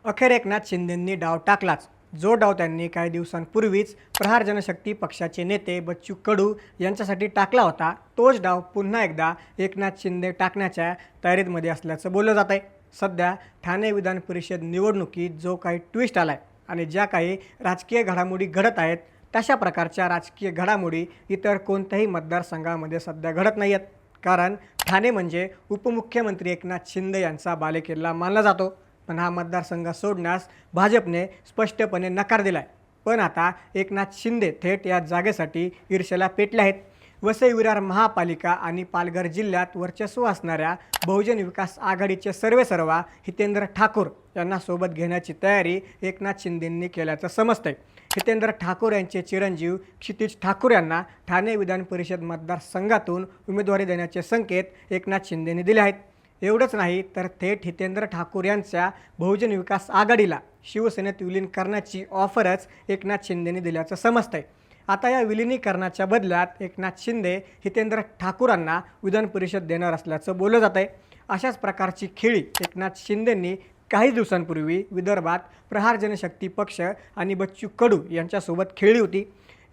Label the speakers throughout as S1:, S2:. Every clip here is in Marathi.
S1: अखेर एकनाथ शिंदेंनी डाव टाकलाच। जो डाव त्यांनी काही दिवसांपूर्वीच प्रहार जनशक्ती पक्षाचे नेते बच्चू कडू यांच्यासाठी टाकला होता, तोच डाव पुन्हा एकदा एकनाथ शिंदे टाकण्याच्या तयारीमध्ये असल्याचं बोललं जात आहे। सध्या ठाणे विधान परिषद निवडणुकीत जो काही ट्विस्ट आलाय आणि ज्या काही राजकीय घडामोडी घडत आहेत, तशा प्रकारच्या राजकीय घडामोडी इतर कोणत्याही मतदारसंघामध्ये सध्या घडत नाही आहेत। कारण ठाणे म्हणजे उपमुख्यमंत्री एकनाथ शिंदे यांचा बालेकिल्ला मानला जातो। पण हा मतदारसंघ सोडण्यास भाजपने स्पष्टपणे नकार दिलाय। पण आता एकनाथ शिंदे थेट या जागेसाठी ईर्ष्येला पेटले आहेत। वसई विरार महापालिका आणि पालघर जिल्ह्यात वर्चस्व असणाऱ्या बहुजन विकास आघाडीचे सर्वेसर्वा हितेंद्र ठाकूर यांना सोबत घेण्याची तयारी एकनाथ शिंदेंनी केल्याचं समजतंय। हितेंद्र ठाकूर यांचे चिरंजीव क्षितिज ठाकूर यांना ठाणे विधान परिषद मतदारसंघातून उमेदवारी देण्याचे संकेत एकनाथ शिंदेंनी दिले आहेत। एवढंच नाही तर थेट हितेंद्र ठाकूर यांच्या बहुजन विकास आघाडीला शिवसेनेत विलीन करण्याची ऑफरच एकनाथ शिंदेंनी दिल्याचं समजतंय। आता या विलिनीकरणाच्या बदल्यात एकनाथ शिंदे हितेंद्र ठाकूरांना विधान परिषद देणार असल्याचं बोललं जात आहे। अशाच प्रकारची खेळी एकनाथ शिंदेंनी काही दिवसांपूर्वी विदर्भात प्रहार जनशक्ती पक्ष आणि बच्चू कडू यांच्यासोबत खेळली होती।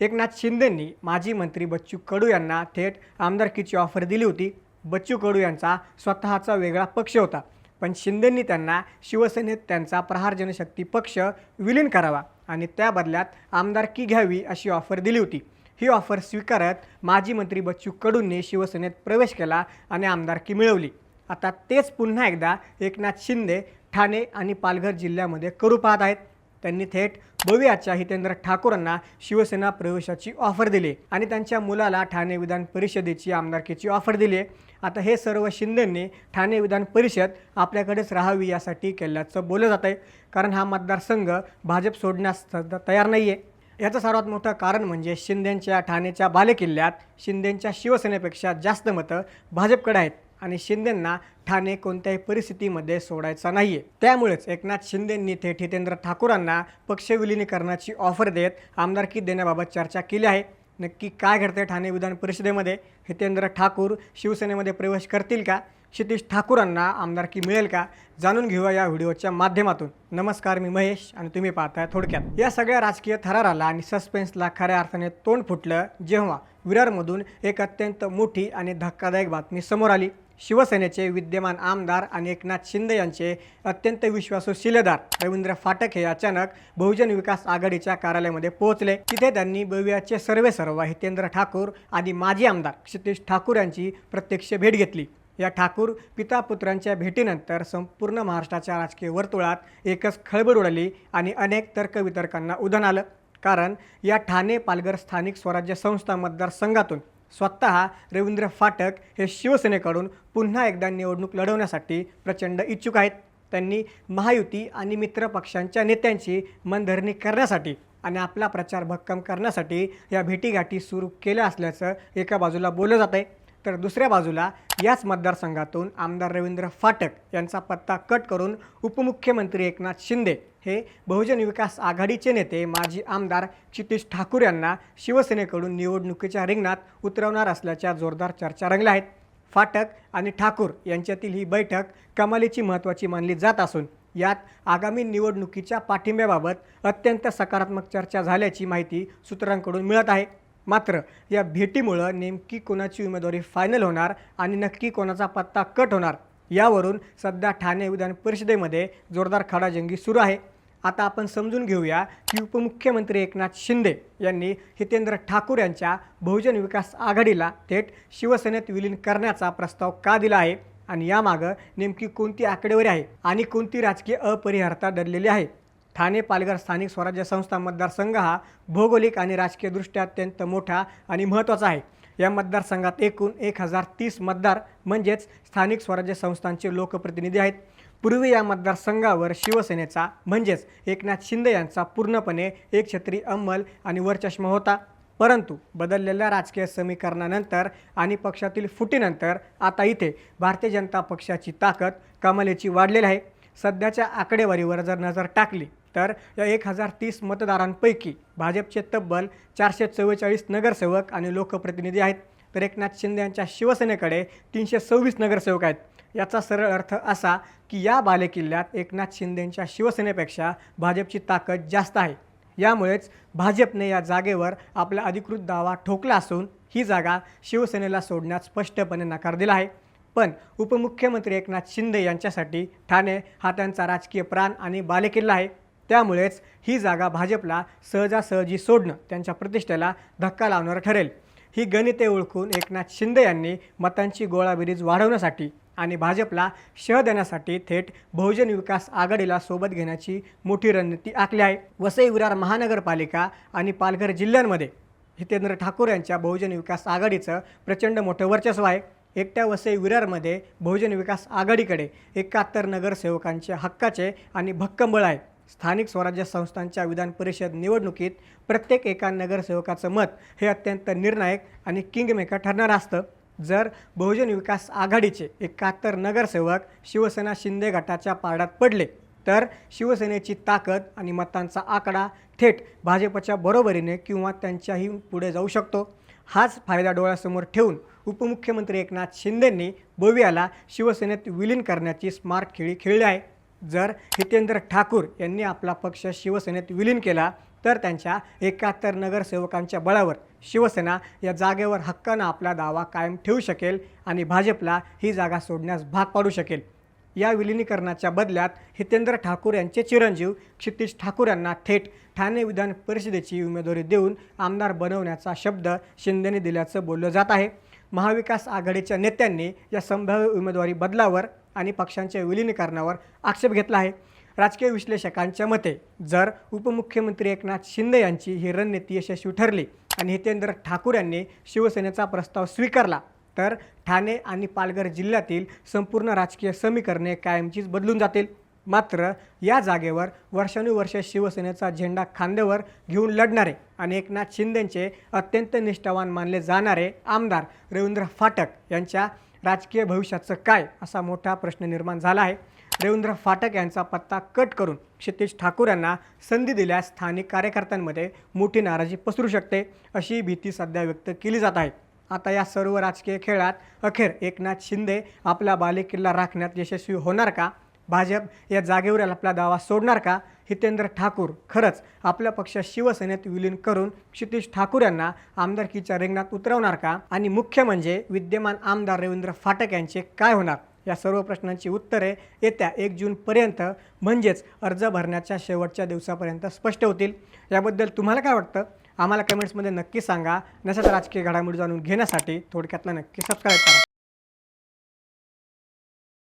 S1: एकनाथ शिंदेंनी माजी मंत्री बच्चू कडू यांना थेट आमदारकीची ऑफर दिली होती। बच्चू कडू यांचा स्वतःचा वेगळा पक्ष होता, पण शिंदेंनी त्यांना शिवसेनेत त्यांचा प्रहार जनशक्ती पक्ष विलीन करावा आणि त्या बदल्यात आमदारकी घ्यावी अशी ऑफर दिली होती। ही ऑफर स्वीकारत माजी मंत्री बच्चू कडूंनी शिवसेनेत प्रवेश केला आणि आमदारकी मिळवली। आता तेच पुन्हा एकदा एकनाथ शिंदे ठाणे आणि पालघर जिल्ह्यामध्ये करू पाहत आहेत। त्यांनी थेट भवियाच्या हितेंद्र ठाकूरांना शिवसेना प्रवेशाची ऑफर दिली आणि त्यांच्या मुलाला ठाणे विधान परिषदेची आमदारकीची ऑफर दिली आहे। आता हे सर्व शिंदेंनी ठाणे विधान परिषद आपल्याकडेच राहावी यासाठी केल्याचं बोललं जात आहे। कारण हा मतदारसंघ भाजप सोडण्यास तयार नाही आहे। याचं सर्वात मोठं कारण म्हणजे शिंदेंच्या ठाणेच्या बालेकिल्ल्यात शिंदेंच्या शिवसेनेपेक्षा जास्त मतं भाजपकडे आहेत आणि शिंदेंना ठाणे कोणत्याही परिस्थितीमध्ये सोडायचा नाही आहे। त्यामुळेच एकनाथ शिंदेंनी थेट हितेंद्र ठाकूरांना पक्ष विलिनीकरणाची ऑफर देत आमदारकी देण्याबाबत चर्चा केली आहे। नक्की काय घडते ठाणे विधान परिषदेमध्ये? हितेंद्र ठाकूर शिवसेनेमध्ये प्रवेश करतील का? क्षितिज ठाकूरांना आमदारकी मिळेल का? जाणून घेऊया या व्हिडिओच्या माध्यमातून। नमस्कार, मी महेश आणि तुम्ही पाहताय थोडक्यात। या सगळ्या राजकीय थराराला आणि सस्पेन्सला खऱ्या अर्थाने तोंड फुटलं जेव्हा विरारमधून एक अत्यंत मोठी आणि धक्कादायक बातमी समोर आली। शिवसेनेचे विद्यमान आमदार आणि एकनाथ शिंदे यांचे अत्यंत विश्वासू शिलेदार रवींद्र फाटक हे अचानक बहुजन विकास आघाडीच्या कार्यालयामध्ये पोहोचले। तिथे त्यांनी भवियाचे सर्वेसर्वा हितेंद्र ठाकूर आणि माजी आमदार क्षितिज ठाकूर यांची प्रत्यक्ष भेट घेतली। या ठाकूर पिता पुत्रांच्या भेटीनंतर संपूर्ण महाराष्ट्राच्या राजकीय वर्तुळात एकच खळबळ उडाली आणि अनेक तर्कवितर्कांना उधाण आलं। कारण या ठाणे पालघर स्थानिक स्वराज्य संस्था मतदारसंघातून स्वतः रवींद्र फाटक हे शिवसेनेकडून पुन्हा एकदा निवडणूक लढवण्यासाठी प्रचंड इच्छुक आहेत। त्यांनी महायुती आणि मित्र पक्षांच्या नेत्यांची मनधरणी करण्यासाठी आणि आपला प्रचार भक्कम करण्यासाठी या भेटीगाठी सुरू केल्या असल्याचं एका बाजूला बोललं जात आहे, तर दुसऱ्या बाजूला याच मतदारसंघातून आमदार रवींद्र फाटक यांचा पत्ता कट करून उपमुख्यमंत्री एकनाथ शिंदे हे बहुजन विकास आघाडीचे नेते माजी आमदार क्षितिज ठाकूर यांना शिवसेनेकडून निवडणुकीच्या रिंगणात उतरवणार असल्याच्या जोरदार चर्चा रंगल्या आहेत। फाटक आणि ठाकूर यांच्यातील ही बैठक कमालीची महत्त्वाची मानली जात असून यात आगामी निवडणुकीच्या पाठिंब्याबाबत अत्यंत सकारात्मक चर्चा झाल्याची माहिती सूत्रांकडून मिळत आहे। मात्र या भेटीमुळं नेमकी कोणाची उमेदवारी फायनल होणार आणि नक्की कोणाचा पत्ता कट होणार यावरून सध्या ठाणे विधान परिषदेमध्ये जोरदार खडाजंगी सुरू आहे। आता आपण समजून घेऊया की उपमुख्यमंत्री एकनाथ शिंदे यांनी हितेंद्र ठाकूर यांच्या बहुजन विकास आघाडीला थेट शिवसेनेत विलीन करण्याचा प्रस्ताव का दिला आहे आणि यामागं नेमकी कोणती आकडेवारी आहे आणि कोणती राजकीय अपरिहार्यता दडलेली आहे। ठाणे पालघर स्थानिक स्वराज्य संस्था मतदारसंघ हा भौगोलिक आणि राजकीयदृष्ट्या अत्यंत मोठा आणि महत्त्वाचा आहे। या मतदारसंघात एकूण 1030 मतदार म्हणजेच स्थानिक स्वराज्य संस्थांचे लोकप्रतिनिधी आहेत। पूर्वी या मतदारसंघावर शिवसेनेचा म्हणजेच एकनाथ शिंदे यांचा पूर्णपणे एकछत्री अंमल आणि वरचष्मा होता, परंतु बदललेल्या राजकीय समीकरणानंतर आणि पक्षातील फुटीनंतर आता इथे भारतीय जनता पक्षाची ताकद कमालीची वाढलेली आहे। सध्याच्या आकडेवारीवर जर नजर टाकली तर या 1030 मतदारांपैकी भाजपचे तब्बल 444 नगरसेवक आणि लोकप्रतिनिधी आहेत। तर एकनाथ शिंदे यांच्या शिवसेनेकडे 326 नगरसेवक आहेत. याचा सरळ अर्थ असा की या बालेकिल्ल्यात एकनाथ शिंदेंच्या शिवसेनेपेक्षा भाजपची ताकद जास्त आहे. यामुळेच भाजपने या जागेवर आपला अधिकृत दावा ठोकला असून ही जागा शिवसेनेला सोडण्यास स्पष्टपणे नकार दिला आहे. पण उपमुख्यमंत्री एकनाथ शिंदे यांच्यासाठी ठाणे हा त्यांचा राजकीय प्राण आणि बालेकिल्ला आहे. त्यामुळेच ही जागा भाजपला सहजासहजी सोडणं त्यांच्या प्रतिष्ठेला धक्का लावणारं ठरेल. ही गणिते ओळखून एकनाथ शिंदे यांनी मतांची गोळाबेरीज वाढवण्यासाठी आणि भाजपला शह देण्यासाठी थेट बहुजन विकास आघाडीला सोबत घेण्याची मोठी रणनीती आखली आहे. वसई विरार महानगरपालिका आणि पालघर जिल्ह्यांमध्ये हितेंद्र ठाकूर यांच्या बहुजन विकास आघाडीचं प्रचंड मोठं वर्चस्व आहे. एकट्या वसई विरारमध्ये बहुजन विकास आघाडीकडे 71 नगरसेवकांच्या हक्काचे आणि भक्कम बळ आहे. स्थानिक स्वराज्य संस्थांच्या विधान परिषद निवडणुकीत प्रत्येक एका नगरसेवकाचं मत हे अत्यंत निर्णायक आणि किंगमेकर ठरणारं असतं. जर बहुजन विकास आघाडीचे 71 नगरसेवक शिवसेना शिंदे गटाच्या पारड्यात पडले तर शिवसेनेची ताकद आणि मतांचा आकडा थेट भाजपच्या बरोबरीने किंवा त्यांच्याही पुढे जाऊ शकतो. हाच फायदा डोळ्यासमोर ठेवून उपमुख्यमंत्री एकनाथ शिंदेंनी बोवियाला शिवसेनेत विलीन करण्याची स्मार्ट खेळी खेळली आहे. जर हितेंद्र ठाकूर यांनी आपला पक्ष शिवसेनेत विलीन केला तर त्यांच्या 71 नगरसेवकांच्या बळावर शिवसेना या जागेवर हक्कानं आपला दावा कायम ठेवू शकेल आणि भाजपला ही जागा सोडण्यास भाग पाडू शकेल. या विलिनीकरणाच्या बदल्यात हितेंद्र ठाकूर यांचे चिरंजीव क्षितिज ठाकूर यांना थेट ठाणे विधान परिषदेची उमेदवारी देऊन आमदार बनवण्याचा शब्द शिंदेने दिल्याचं बोललं जात आहे. महाविकास आघाडीच्या नेत्यांनी या संभाव्य उमेदवारी बदलावर आणि पक्षांच्या विलिनीकरणावर आक्षेप घेतला आहे. राजकीय विश्लेषकांच्या मते जर उपमुख्यमंत्री एकनाथ शिंदे यांची ही रणनीती यशस्वी ठरली आणि हितेंद्र ठाकूर यांनी शिवसेनेचा प्रस्ताव स्वीकारला तर ठाणे आणि पालघर जिल्ह्यातील संपूर्ण राजकीय समीकरणे कायमचीच बदलून जातील. मात्र या जागेवर वर्षानुवर्षे शिवसेनेचा झेंडा खांद्यावर घेऊन लढणारे आणि एकनाथ शिंदेंचे अत्यंत निष्ठावान मानले जाणारे आमदार रवींद्र फाटक यांच्या राजकीय भविष्याचं काय असा मोठा प्रश्न निर्माण झाला आहे. रवींद्र फाटक यांचा पत्ता कट करून क्षितिज ठाकूर यांना संधी दिल्यास स्थानिक कार्यकर्त्यांमध्ये मोठी नाराजी पसरू शकते अशी भीती सध्या व्यक्त केली जात आहे. आता या सर्व राजकीय खेळात अखेर एकनाथ शिंदे आपला बालेकिल्ला राखण्यात यशस्वी होणार का? भाजप या जागेवर आपला दावा सोडणार का? हितेंद्र ठाकूर खरंच आपला पक्ष शिवसेनेत विलीन करून क्षितिज ठाकूर यांना आमदारकीच्या रिंगणात उतरवणार का? आणि मुख्य म्हणजे विद्यमान आमदार रवींद्र फाटक यांचे काय होणार? या सर्व प्रश्नांची उत्तरे येत्या 1 जूनपर्यंत म्हणजेच अर्ज भरण्याच्या शेवटच्या दिवसापर्यंत स्पष्ट होतील. याबद्दल तुम्हाला काय वाटतं? आम्हाला कमेंट्समध्ये नक्की सांगा. नसेच राजकीय घडामोडी जाणून घेण्यासाठी थोडक्यातला नक्की सबस्क्राईब करा.